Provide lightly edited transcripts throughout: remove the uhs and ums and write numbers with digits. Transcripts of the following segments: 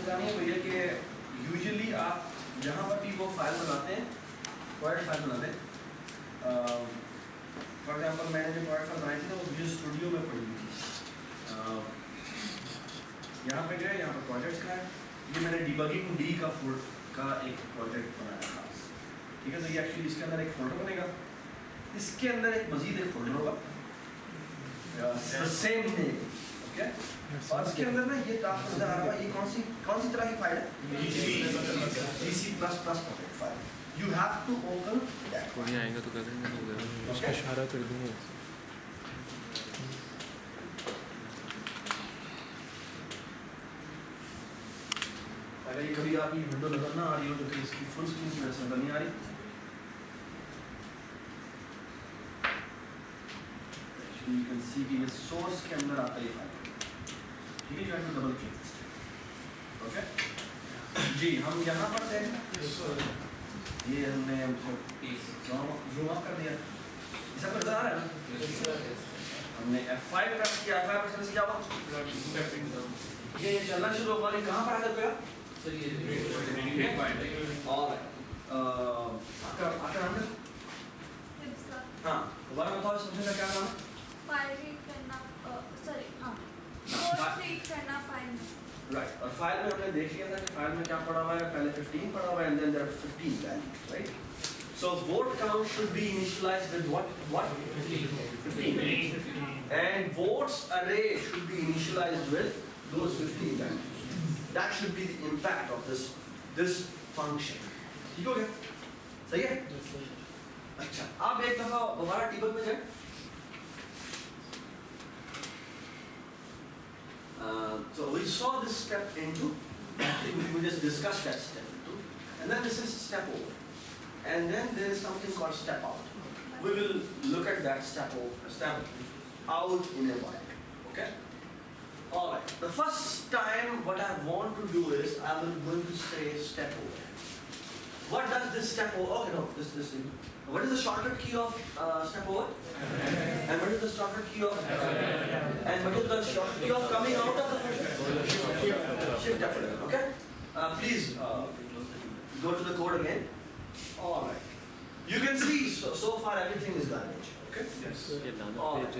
सिखानी है भैया कि यूजुअली आप जहाँ पर भी वो फाइल बनाते हैं, प्रोजेक्ट फाइल बनाते हैं, फॉर एग्जाम्पल मैंने जो प्रोजेक्ट फाइल बनाई थी ना वो विजुअल स्टूडियो में पड़ी हुई थी। यहाँ पे गए, यहाँ पर प्रोजेक्ट्स का है, ये मैंने डिबगिंग डी का एक प्रोजेक्ट बनाया था, ठीक है। तो ये एक्चुअली इसके अंदर एक फोल्डर बनेगा, इसके अंदर एक मजीद एक फोल्डर होगा सेम नेम, ओके। और इसके अंदर ना ये आपको नजर आ रहा है, ये कौन सी तरह की फाइल है? DC++ project file. You have to open that. कोई आएगा तो कर देंगे, उसका इशारा कर दूंगा। अगर ये कभी आपकी विंडो नजर ना आ रही हो तो फिर इसकी फुल स्क्रीन से नजर नहीं आ रही। You can see कि ये सोर्स के अंदर आता है ये फाइल, ठीक है। You have to double click, okay जी। हम यहाँ पर थे, ये हमने जूम अप कर दिया, ये सब नजर आ रहा है ना। हमने F5 प्रेस किया, F5 प्रेस किया हुआ, ये चलना शुरू हुआ। कहाँ पर आकर गया? आपका नाम है? हाँ, दोबारा बताओ समझने का क्या नाम है? फाइल रीड करना, सॉरी, हाँ, कोड रीड करना फाइल में। राइट, और फाइल में हमने देख लिया था कि फाइल में क्या पड़ा हुआ है, पहले 15 पड़ा हुआ है, and then there are 15 values, right? So vote count should be initialized with what? 15. And votes array should be initialized with those 15 values. That should be the impact of this function. ठीक हो गया? सही है? अच्छा, आप एक दफा दोबारा टेबल में जाएं। So we saw this step into, we just discussed that step into, and then this is step over, and then there is something called step out. We will look at that step out in a while, okay? All right. The first time what I want to do is I will going to say step over. What does this step over? Okay, no, this thing. What is the shortcut key of step over? And what is the shortcut key of? And what is the shortcut key of coming out of the shift F11? Okay. Please go to the code again. All right. You can see so far everything is garbage. Okay. Yes. All right.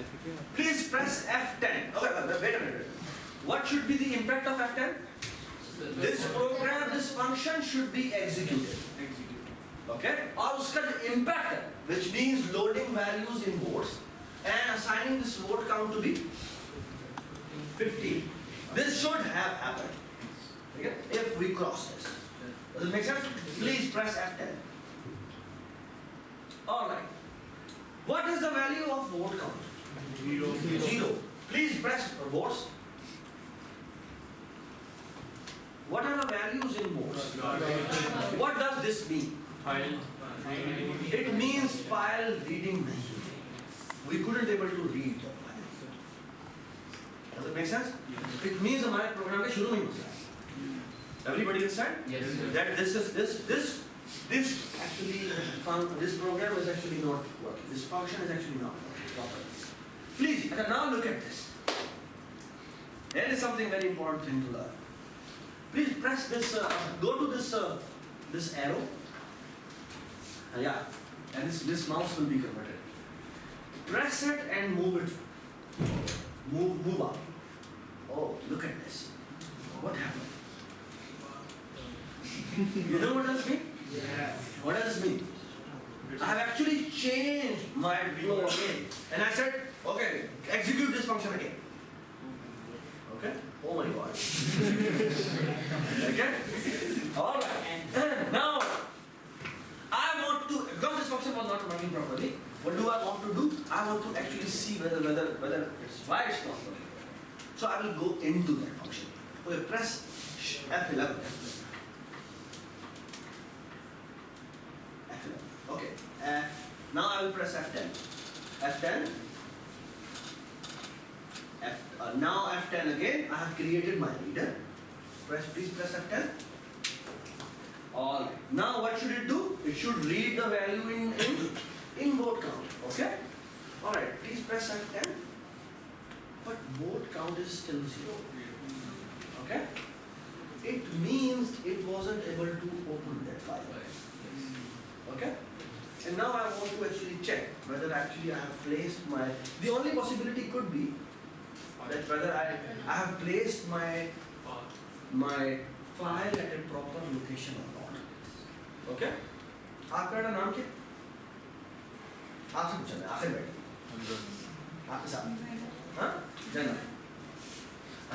Please press F10. Okay. Wait a minute. What should be the impact of F10? This program, this function should be executed. Okay? और उसका impact है, which means loading values in votes and assigning this vote count to be 15. This should have happened. Okay? If we cross this. Does it make sense? Please press F10. All right. What is the value of vote count? 0. Please press votes. What are the values in votes? What does this mean? It means file reading. We couldn't able to read the file. Does it make sense? It means हमारे program के शुरू में ही होता है. Everybody understand? Yes. That this actually this program is actually not working. This function is actually not working properly. Please now look at this. There is something very important thing to learn. Please press this. Go to this arrow. Yeah, and this mouse will be converted. Press it and move it. Move up. Oh, look at this. What happened? You know what does mean? Yeah. What does this mean? I have actually changed my view again, and I said, okay, execute this function again. Okay? Oh my God. Okay? All right. Now, I want to, because this function was not working properly, what do I want to do? I want to actually see whether it's why it's not working. So I will go into that function. Okay, press F11. F11. Okay. Now I will press F10. F10. Now F10 again. I have created my reader. Please press F10. All right. Now what should it do? It should read the value in vote count. Okay. All right. Please press F10. But vote count is still 0. Okay. it means it wasn't able to open that file. Okay? And now I want to actually check whether actually I have placed my, the only possibility could be that whether I have placed my file at a proper location or not. Okay? आपका नाम क्या? आपसे पूछना है, आखिर बैठ। आपके साथ? हाँ? जाना।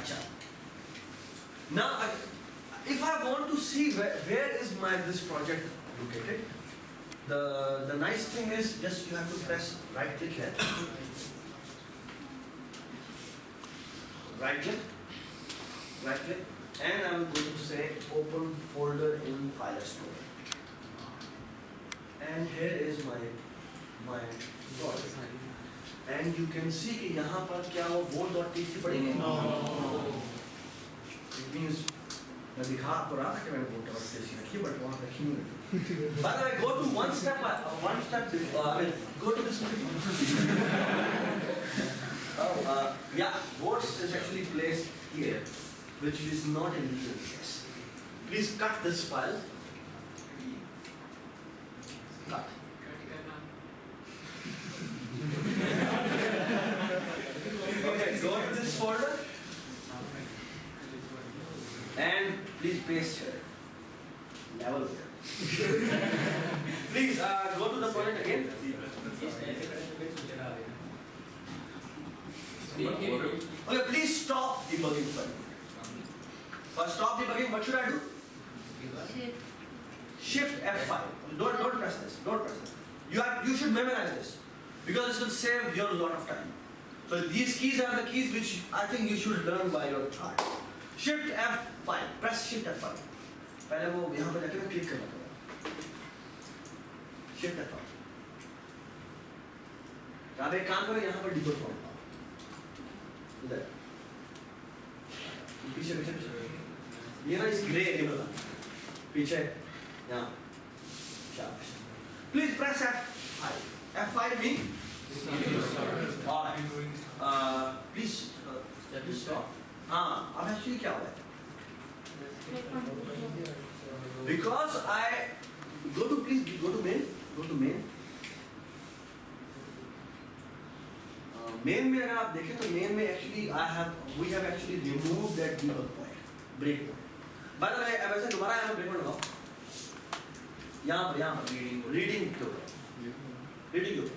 अच्छा। Now, if I want to see where is this project located, the nice thing is just you have to press right click here. Right click, and I'm going to say open folder in file explorer. And here is my project. And you can see कि यहाँ पर क्या वो board.txt पड़ेगी? No. It means मैं दिखा आपको रहा था कि मैंने board.txt रखी but वहाँ रखी नहीं। By the way, go to one step before. Go to this. Yeah, boards is actually placed here, which is not a legal case. Please cut this file. Cut. Okay, go to this folder and please paste here. Level here. Please go to the project again. Okay, please stop debugging for me. For stop debugging, what should I do? Shift F5. Don't press this. Don't press this. You should memorize this because this will save you a lot of time. So these keys are the keys which I think you should learn by your heart. Shift F5. Press Shift F5. पहले वो यहाँ पे जाके मैं click करना पड़ेगा. Shift F5. आप एक काम करो यहाँ पर डिबग करो. इधर. पीछे. ये ना इस ग्रे एरिया में पीछे यहाँ. Please press F5. F5 means. Alright. Please stop. हाँ, अब actually क्या हुआ है? Because I go to main. Main में अगर आप देखें तो main में actually we have actually removed that debug point, breakpoint. By the way, अब ऐसे दोबारा यहाँ breakpoint लगाओ. यहाँ पर reading के ऊपर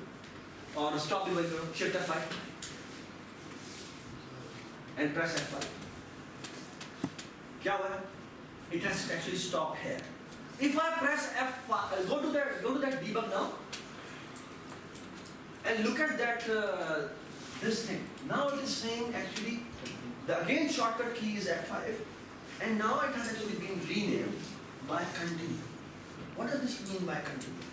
और stop debugging करो, shift F5 and press F5. क्या हुआ है? It has actually stopped here. If I press F5, go to that debug now, and look at that this thing. Now it is saying actually the again shortcut key is F5, and now it has actually been renamed by continue. What does this mean by continue?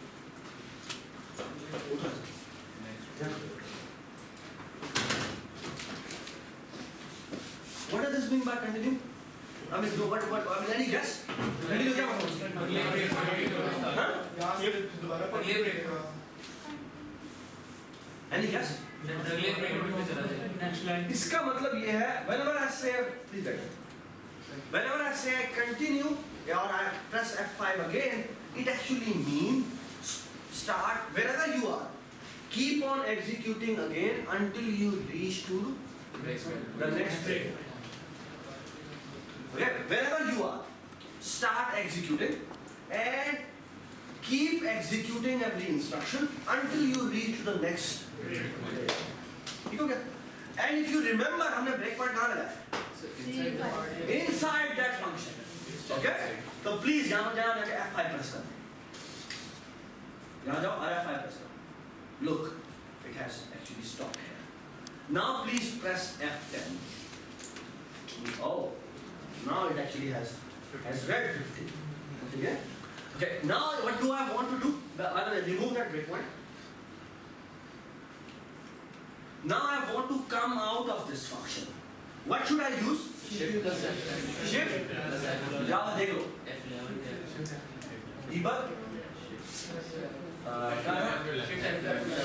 What does this mean by continue? I mean, any guess? Continue क्या मतलब? Any guess? इसका मतलब ये है, whenever I say continue or I press F5 again, it actually means start wherever you are. Keep on executing again until you reach to the next break. Okay, wherever you are, start executing and keep executing every instruction until you reach to the next break. Okay? And if you remember, हमने breakpoint कहाँ लगाया? Inside that function. Okay? So please यहाँ पर जाके F5 press करो. यहाँ जाओ और F5 press करो. Look, it has actually stopped here. Now please press F10. Oh. Now it actually has read 50. Okay? Okay, now what do I want to do? Remove that breakpoint. Now I want to come out of this function. What should I use? Shift. Java dekh lo. Debug.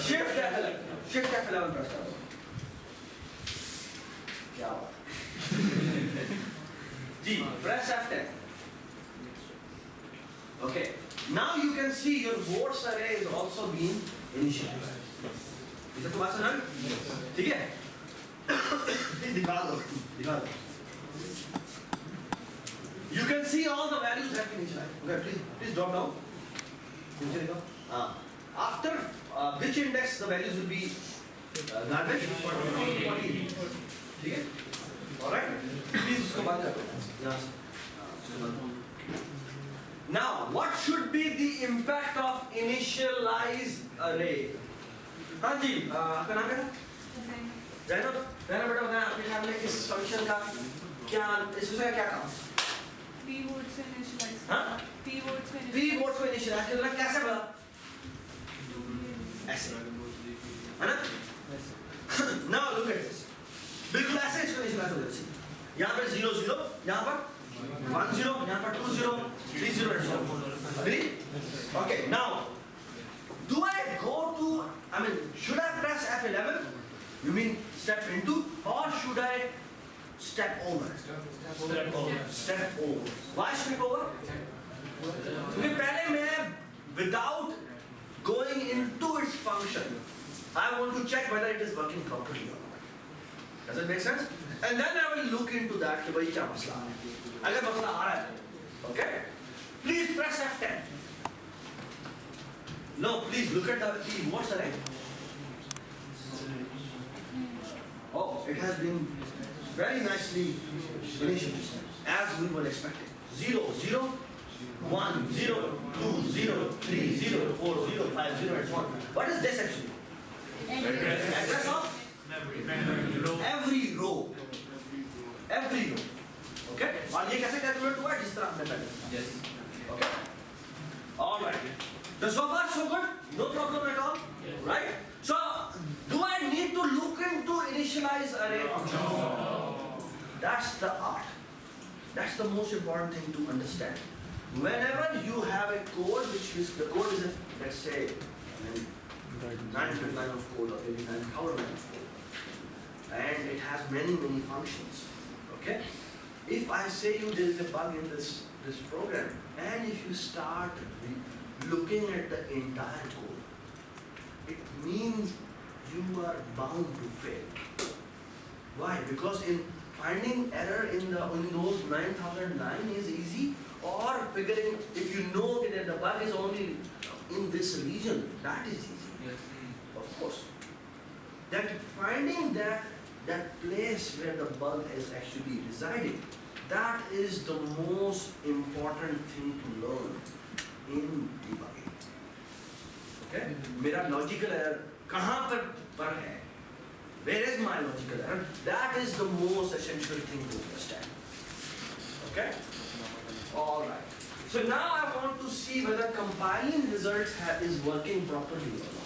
Shift F11. Shift F11 press karo. Java. G. Press F10. Okay. Now you can see your votes array is also being initialized. Is that बात समझ? ठीक है? दिखा दो. You can see all the values have been initialized. Okay, please drop down. After which index the values will be garbage? 40. ठीक है? Alright? Please उसको बंद कर दो. यहाँ से. Now, what should be the impact of initialize array? हाँ जी, आपका नाम क्या था? जैनब बेटा बताएं आपके ख्याल में इस फंक्शन का क्या इसका क्या काम? P words से initialize. हाँ? P words से P words को initialize करना कैसे बना? ऐसे, है ना? Now look at this. बिल्कुल ऐसे इसको initialize हो जाएगी. यहाँ पे 0 0, यहाँ पर 1 0, यहाँ पर 2 0, 3 0 and so on. Agree? Okay. Now, do I go to? I mean, should I press F11? You mean step into, or should I step over? Step over. Why step over? क्योंकि पहले मैं without going into its function, I want to check whether it is working properly or not. Does it make sense? And then I will look into that कि भाई क्या मसला है. अगर मसला आ रहा है, okay? Please press F10. No, please look at the key. What's the rank? Oh, it has been very nicely initialized, as we were expecting. 0 0 1 0 2 0 3 0 4 0 5 0 and so on. What is this actually? Address of every row. Every row. Okay? और ये कैसे calculate हुआ है जिस तरह हमने पहले बताया. Yes. Okay? All right. So far so good. No problem at all. Right? So do I need to look into initialize array function? No. That's the art. That's the most important thing to understand. Whenever you have a code, which is the code is, let's say, 900 line of code or maybe 9,000 line of code, and it has many functions. Okay? If I say you there is a bug in this program, and if you start looking at the entire code, it means you are bound to fail. Why? Because in finding error in those 9,000 lines is easy, or figuring if you know that the bug is only in this region, that is easy. Yes. Of course. That finding that place where the bug is actually residing, that is the most important thing to learn in debugging. Okay? मेरा logical error कहाँ पर है? Where is my logical error? That is the most essential thing to understand. Okay? All right. So now I want to see whether compiling results is working properly or not.